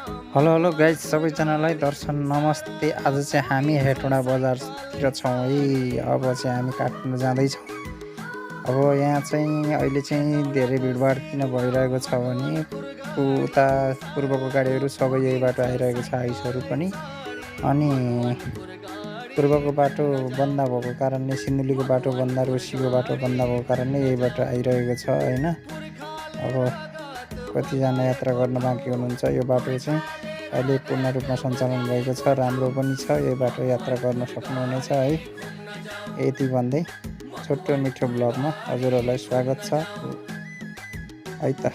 Hello hello guys सबैजनालाई दर्शन नमस्ते। आज चाहिँ हामी हेटौँडा बजारतिर छौँ है। अब चाहिँ हामी काठमाडौँ जाँदैछौँ। अब यहाँ चाहिँ अहिले चाहिँ धेरै भिडभाड किन भइरहेको छ भने उता पूर्वको गाडीहरू सबै यही बाटो आइरहेको छ, आइसहरू पनि। अनि पूर्वको बाटो बन्द भएको कारणले, सिन्धुलीको बाटो बन्द, रोसीको बाटो बन्द भएको कारणले यही बाटो आइरहेको छ होइन। अब कतिजना यात्रा गर्न बाँकी हुनुहुन्छ। यो बाटो चाहिँ अहिले पूर्ण रूपमा सञ्चालन भएको छ, राम्रो पनि छ। यो बाटो यात्रा गर्न सक्नुहुनेछ है। यति भन्दै छोटो मिठो ब्लगमा हजुरहरूलाई स्वागत छ है त।